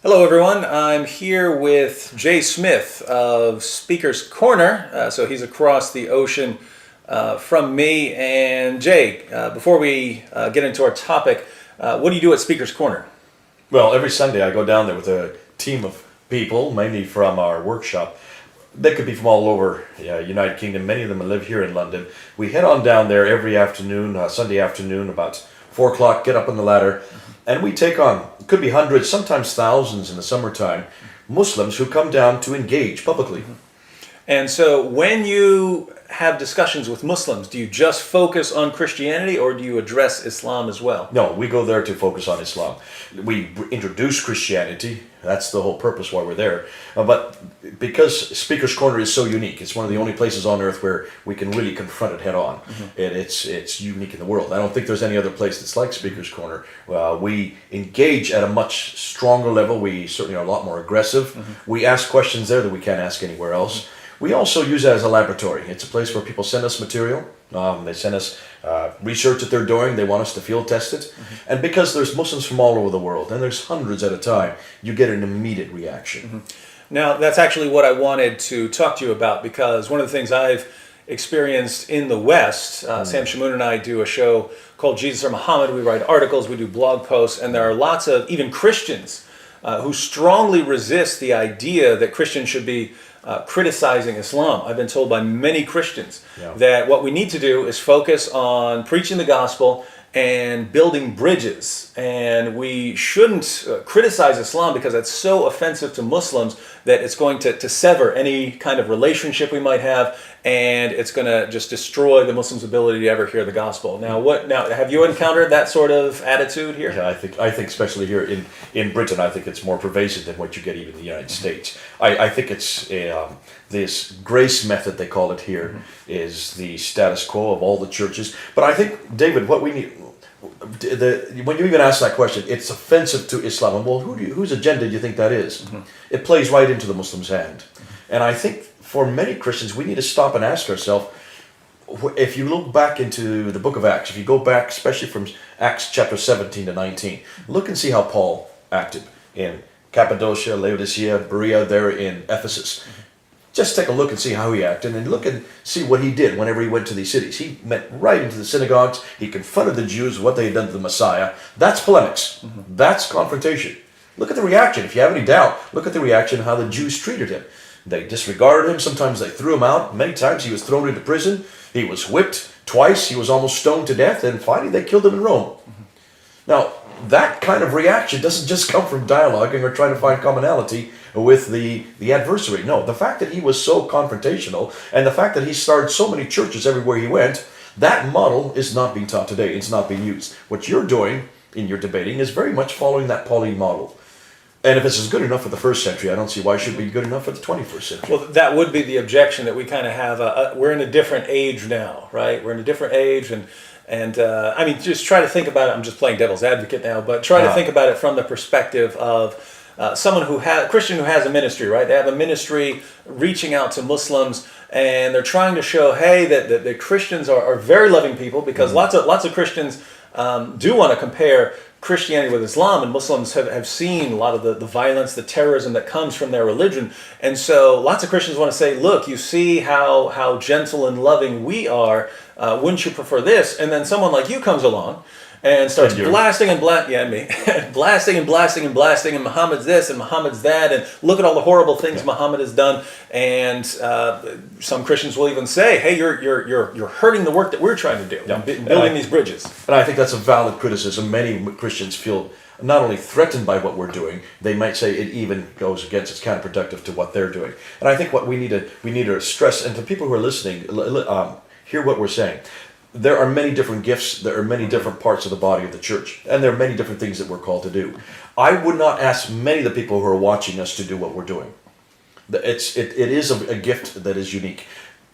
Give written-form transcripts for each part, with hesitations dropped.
Hello, everyone. I'm here with Jay Smith of Speaker's Corner. So he's across the ocean from me. And Jay, before we get into our topic, what do you do at Speaker's Corner? Well, every Sunday I go down there with a team of people, mainly from our workshop. They could be from all over United Kingdom. Many of them live here in London. We head on down there every afternoon, Sunday afternoon, about 4 o'clock, get up on the ladder, and we take on, it could be hundreds, sometimes thousands in the summertime, Muslims who come down to engage publicly. And so when you have discussions with Muslims, do you just focus on Christianity or do you address Islam as well? No, we go there to focus on Islam. We introduce Christianity. That's the whole purpose why we're there. But because Speaker's Corner is so unique, it's one of the only places on earth where we can really confront it head on. And it's unique in the world. I don't think there's any other place that's like Speaker's Corner. We engage at a much stronger level. We certainly are a lot more aggressive. We ask questions there that we can't ask anywhere else. We also use it as a laboratory. It's a place where people send us material. They send us research that they're doing. They want us to field test it. And because there's Muslims from all over the world, and there's hundreds at a time, you get an immediate reaction. Now, that's actually what I wanted to talk to you about, because one of the things I've experienced in the West, Sam Shamoon and I do a show called Jesus or Muhammad. We write articles, we do blog posts, and there are lots of even Christians who strongly resist the idea that Christians should be criticizing Islam. I've been told by many Christians that what we need to do is focus on preaching the gospel and building bridges. And we shouldn't criticize Islam because it's so offensive to Muslims that it's going to sever any kind of relationship we might have, and it's going to just destroy the Muslims' ability to ever hear the gospel. Now, have you encountered that sort of attitude here? Yeah, I think especially here in Britain, I think it's more pervasive than what you get even in the United States. I think it's this grace method, they call it here, is the status quo of all the churches. But I think, David, what we need, when you even ask that question, it's offensive to Islam. And well, whose agenda do you think that is? It plays right into the Muslim's hand. And I think for many Christians, we need to stop and ask ourselves, if you look back into the book of Acts, if you go back, especially from Acts chapter 17 to 19, look and see how Paul acted in Cappadocia, Laodicea, Berea, there in Ephesus. Just take a look and see how he acted, and look and see what he did whenever he went to these cities. He went right into the synagogues. He confronted the Jews, what they had done to the Messiah. That's polemics. That's confrontation. Look at the reaction. If you have any doubt, look at the reaction, how the Jews treated him. They disregarded him. Sometimes they threw him out. Many times he was thrown into prison. He was whipped. Twice he was almost stoned to death, and finally they killed him in Rome. Now, that kind of reaction doesn't just come from dialoguing or trying to find commonality with the adversary. No, the fact that he was so confrontational and the fact that he started so many churches everywhere he went, that model is not being taught today. It's not being used. What you're doing in your debating is very much following that Pauline model. And if this is good enough for the first century, I don't see why it should be good enough for the 21st century. Well, that would be the objection, that we kind of have. We're in a different age now, right? We're in a different age, and I mean, just try to think about it. I'm just playing devil's advocate now, but try to think about it from the perspective of someone Christian who has a ministry, right? They have a ministry reaching out to Muslims, and they're trying to show, hey, that Christians are very loving people, because lots of Christians do want to compare Christianity with Islam, and Muslims have seen a lot of the violence, the terrorism that comes from their religion. And so lots of Christians want to say, look, you see how gentle and loving we are. Wouldn't you prefer this? And then someone like you comes along and starts blasting and blasting and Muhammad's this and Muhammad's that, and look at all the horrible things Muhammad has done. And some Christians will even say, hey, you're hurting the work that we're trying to do, building these bridges. And I think that's a valid criticism. Many Christians feel not only threatened by what we're doing, they might say it even goes against, it's counterproductive to what they're doing. And I think what we need to stress, and to people who are listening, hear what we're saying. There are many different gifts, there are many different parts of the body of the church, and there are many different things that we're called to do. I would not ask many of the people who are watching us to do what we're doing. It is a gift that is unique.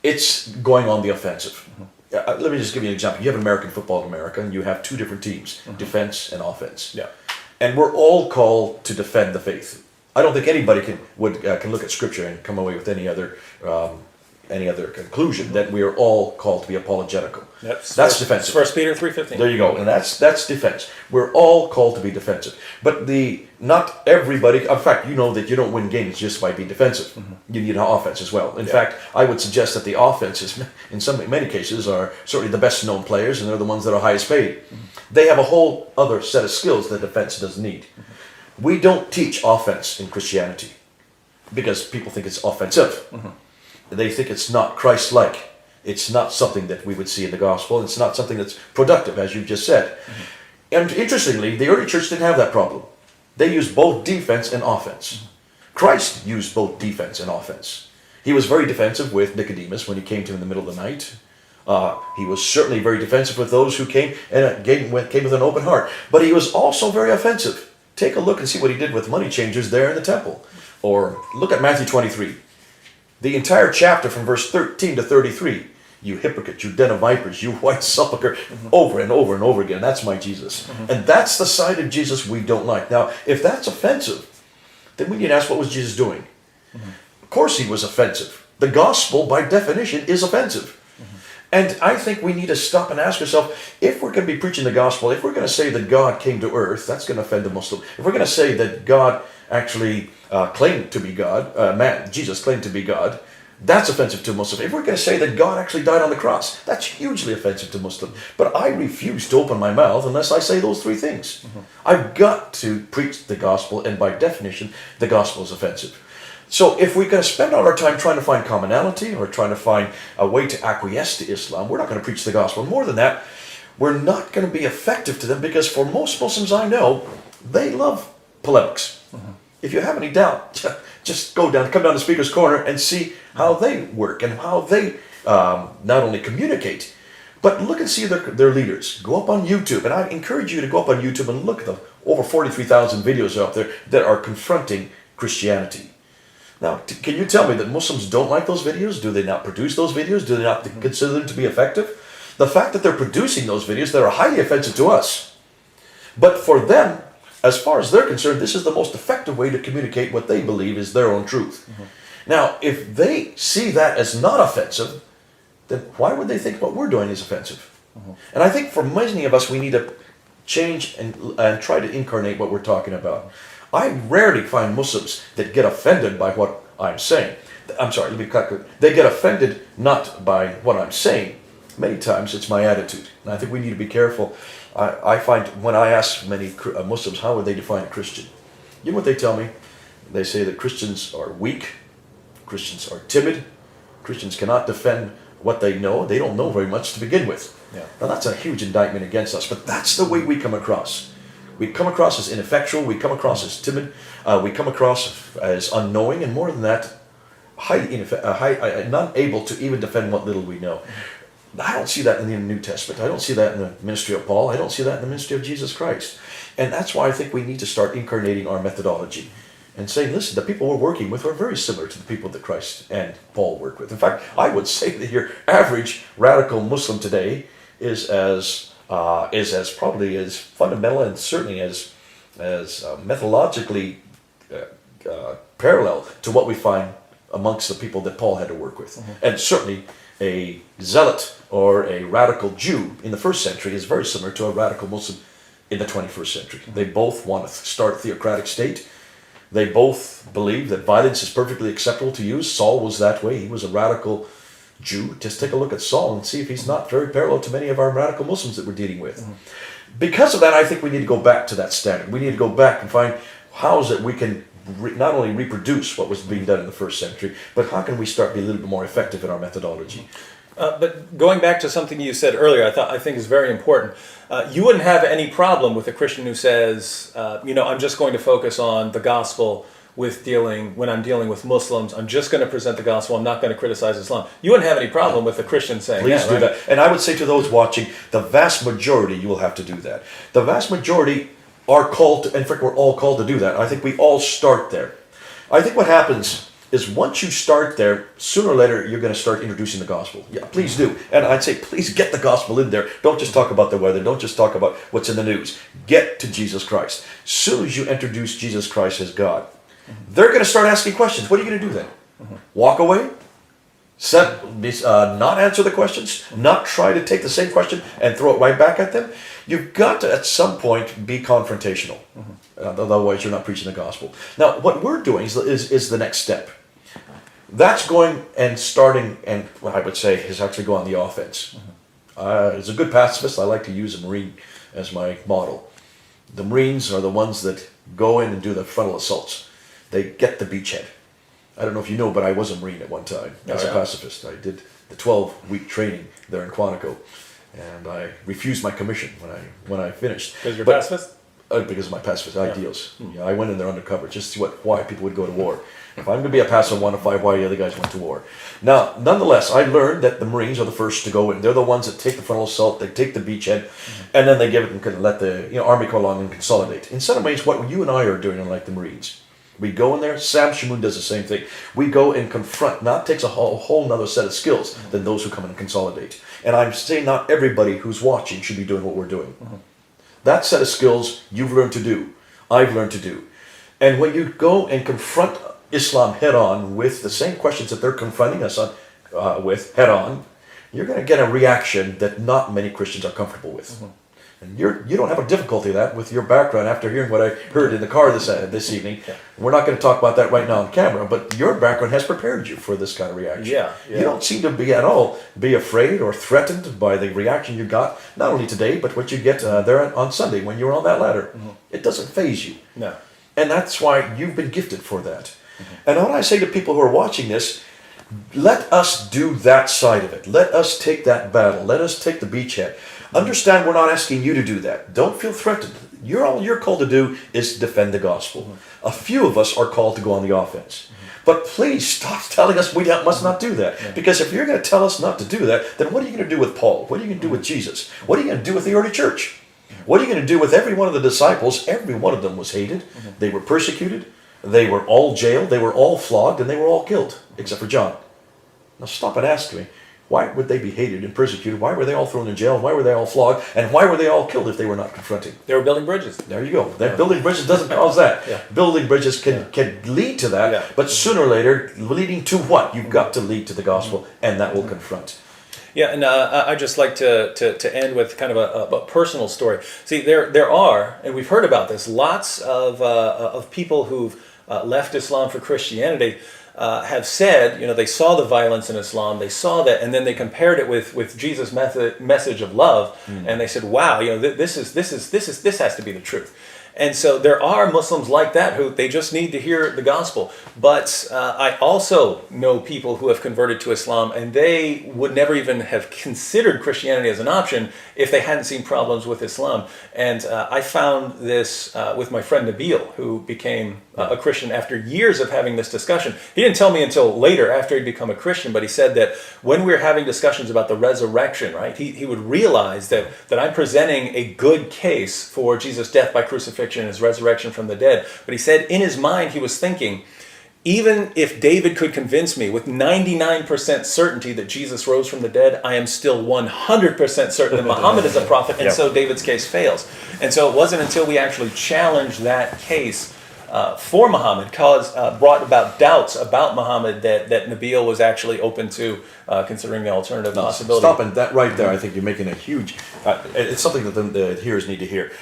It's going on the offensive. Let me just give you an example. You have American football in America, and you have two different teams, defense and offense. Yeah. And we're all called to defend the faith. I don't think anybody can look at Scripture and come away with any other any other conclusion, that we are all called to be apologetical. That's defensive. 1 Peter 3:15. There you go, and that's defense. We're all called to be defensive, but not everybody. In fact, you know that you don't win games just by being defensive. You need an offense as well. In fact, I would suggest that the offenses, in many cases, are certainly the best known players, and they're the ones that are highest paid. They have a whole other set of skills that defense doesn't need. We don't teach offense in Christianity because people think it's offensive. They think it's not Christ-like. It's not something that we would see in the gospel. It's not something that's productive, as you've just said. And interestingly, the early church didn't have that problem. They used both defense and offense. Christ used both defense and offense. He was very defensive with Nicodemus when he came to him in the middle of the night. He was certainly very defensive with those who came came with an open heart. But he was also very offensive. Take a look and see what he did with money changers there in the temple. Or look at Matthew 23. The entire chapter from verse 13 to 33. You hypocrite, you den of vipers, you white sepulchre, over and over and over again. That's my Jesus. And that's the side of Jesus we don't like. Now, if that's offensive, then we need to ask, what was Jesus doing? Of course he was offensive. The gospel, by definition, is offensive. And I think we need to stop and ask ourselves, if we're going to be preaching the gospel, if we're going to say that God came to earth, that's going to offend the Muslim. If we're going to say that God actually claimed to be God, Jesus claimed to be God, that's offensive to Muslim. If we're going to say that God actually died on the cross, that's hugely offensive to Muslim. But I refuse to open my mouth unless I say those three things. I've got to preach the gospel, and by definition, the gospel is offensive. So if we're going to spend all our time trying to find commonality or trying to find a way to acquiesce to Islam, we're not going to preach the gospel. More than that, we're not going to be effective to them, because for most Muslims I know, they love polemics. If you have any doubt, just come down to Speaker's Corner and see how they work and how they not only communicate, but look and see their leaders. Go up on YouTube, and I encourage you to go up on YouTube and look at the over 43,000 videos out there that are confronting Christianity. Now, can you tell me that Muslims don't like those videos? Do they not produce those videos? Do they not consider them to be effective? The fact that they're producing those videos that are highly offensive to us, but for them, as far as they're concerned, this is the most effective way to communicate what they believe is their own truth. Now, if they see that as not offensive, then why would they think what we're doing is offensive? And I think for many of us, we need to change and try to incarnate what we're talking about. I rarely find Muslims that get offended by what I'm saying. I'm sorry, let me cut. They get offended not by what I'm saying. Many times it's my attitude. And I think we need to be careful. I find when I ask many Muslims, how would they define a Christian? You know what they tell me? They say that Christians are weak, Christians are timid, Christians cannot defend what they know. They don't know very much to begin with. Now that's a huge indictment against us, but that's the way we come across. We come across as ineffectual, we come across as timid, we come across as unknowing, and more than that, not able to even defend what little we know. I don't see that in the New Testament. I don't see that in the ministry of Paul. I don't see that in the ministry of Jesus Christ. And that's why I think we need to start incarnating our methodology and saying, listen, the people we're working with are very similar to the people that Christ and Paul worked with. In fact, I would say that your average radical Muslim today is as probably as fundamental and certainly as methodologically parallel to what we find amongst the people that Paul had to work with. And certainly a zealot or a radical Jew in the first century is very similar to a radical Muslim in the 21st century. They both want to start a theocratic state. They both believe that violence is perfectly acceptable to use. Saul was that way. He was a radical Jew. Just take a look at Saul and see if he's not very parallel to many of our radical Muslims that we're dealing with. Because of that, I think we need to go back to that standard. We need to go back and find how is it we can not only reproduce what was being done in the first century, but how can we start being a little bit more effective in our methodology? But going back to something you said earlier, I think is very important. You wouldn't have any problem with a Christian who says, I'm just going to focus on the gospel when I'm dealing with Muslims. I'm just going to present the gospel. I'm not going to criticize Islam. You wouldn't have any problem with a Christian saying Please that, do right? that. And I would say to those watching, the vast majority, you will have to do that. The vast majority are called to, in fact, we're all called to do that. I think we all start there. I think what happens is once you start there, sooner or later, you're going to start introducing the gospel. Yeah, please do. And I'd say, please get the gospel in there. Don't just talk about the weather. Don't just talk about what's in the news. Get to Jesus Christ. As soon as you introduce Jesus Christ as God, they're going to start asking questions. What are you going to do then? Walk away? Not answer the questions, not try to take the same question and throw it right back at them. You've got to, at some point, be confrontational. Otherwise, you're not preaching the gospel. Now, what we're doing is the next step. That's going and starting, and what I would say is actually go on the offense. As a good pacifist, I like to use a Marine as my model. The Marines are the ones that go in and do the frontal assaults. They get the beachhead. I don't know if you know, but I was a Marine at one time as a pacifist. I did the 12-week training there in Quantico, and I refused my commission when I finished. Because you're a pacifist? Because of my pacifist ideals. You know, I went in there undercover just to see why people would go to war. If I'm going to be a pacifist, I want to find why the other guys went to war. Now, nonetheless, I learned that the Marines are the first to go in. They're the ones that take the frontal assault, they take the beachhead, and then they give it and can let the Army come along and consolidate. In some ways, what you and I are doing, unlike the Marines, we go in there. Sam Shamoun does the same thing. We go and confront. Now, it takes a whole nother set of skills than those who come in and consolidate. And I'm saying not everybody who's watching should be doing what we're doing. That set of skills you've learned to do, I've learned to do. And when you go and confront Islam head on with the same questions that they're confronting us with head on, you're going to get a reaction that not many Christians are comfortable with. And you don't have a difficulty of that with your background after hearing what I heard in the car this evening. We're not going to talk about that right now on camera, but your background has prepared you for this kind of reaction. You don't seem to be at all afraid or threatened by the reaction you got, not only today, but what you get there on Sunday when you were on that ladder. It doesn't faze you. No. And that's why you've been gifted for that. And when I say to people who are watching this, let us do that side of it. Let us take that battle. Let us take the beachhead. Understand we're not asking you to do that. Don't feel threatened. All you're called to do is defend the gospel. A few of us are called to go on the offense. But please stop telling us we must not do that. Because if you're going to tell us not to do that, then what are you going to do with Paul? What are you going to do with Jesus? What are you going to do with the early church? What are you going to do with every one of the disciples? Every one of them was hated. They were persecuted. They were all jailed. They were all flogged. And they were all killed, except for John. Now stop and ask me. Why would they be hated and persecuted? Why were they all thrown in jail? Why were they all flogged? And why were they all killed if they were not confronting? They were building bridges. There you go. That building bridges doesn't cause that. Building bridges can lead to that, but sooner or later, leading to what? You've got to lead to the gospel, and that will confront. Yeah, and I'd just like to end with kind of a personal story. See, there are, and we've heard about this, lots of people who've left Islam for Christianity have said, they saw the violence in Islam, they saw that, and then they compared it with Jesus' message of love, and they said, wow, this has to be the truth. And so there are Muslims like that who they just need to hear the gospel. But I also know people who have converted to Islam, and they would never even have considered Christianity as an option if they hadn't seen problems with Islam. And I found this with my friend Nabil, who became a Christian after years of having this discussion. He didn't tell me until later after he'd become a Christian, but he said that when we were having discussions about the resurrection, right, he would realize that I'm presenting a good case for Jesus' death by crucifixion and his resurrection from the dead. But he said in his mind he was thinking, even if David could convince me with 99% certainty that Jesus rose from the dead, I am still 100% certain that Muhammad is a prophet, and so David's case fails. And so it wasn't until we actually challenged that case for Muhammad, brought about doubts about Muhammad, that Nabil was actually open to considering the alternative possibility. Stopping that right there, I think you're making a huge... it's something that the hearers need to hear.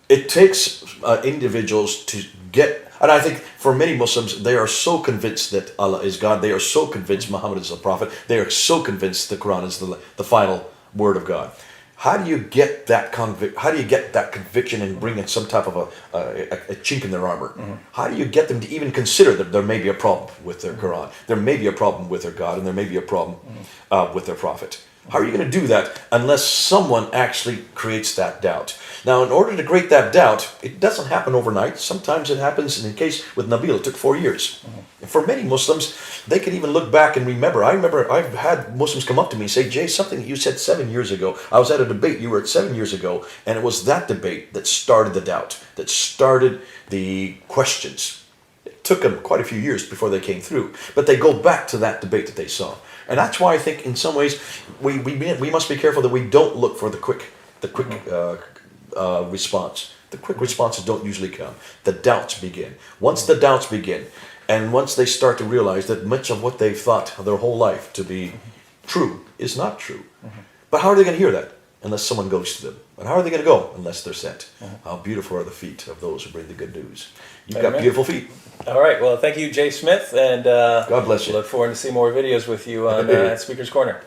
It takes individuals to get... And I think for many Muslims, they are so convinced that Allah is God. They are so convinced Muhammad is a prophet. They are so convinced the Quran is the final word of God. How do you get that conviction and bring in some type of a chink in their armor? How do you get them to even consider that there may be a problem with their Quran, there may be a problem with their God, and there may be a problem with their prophet? How are you going to do that unless someone actually creates that doubt? Now, in order to create that doubt, it doesn't happen overnight. Sometimes it happens, in the case with Nabil, it took 4 years. And for many Muslims, they can even look back and remember. I remember I've had Muslims come up to me and say, Jay, something that you said 7 years ago. I was at a debate you were at 7 years ago, and it was that debate that started the doubt, that started the questions. It took them quite a few years before they came through. But they go back to that debate that they saw. And that's why I think in some ways we must be careful that we don't look for the quick response. The quick responses don't usually come. The doubts begin. Once the doubts begin, And once they start to realize that much of what they've thought their whole life to be true is not true. But how are they going to hear that unless someone goes to them? And how are they going to go unless they're sent? How beautiful are the feet of those who bring the good news. You've got Amen. beautiful feet. All right. Well, thank you, Jay Smith, and God bless you. Look forward to see more videos with you on Speaker's Corner.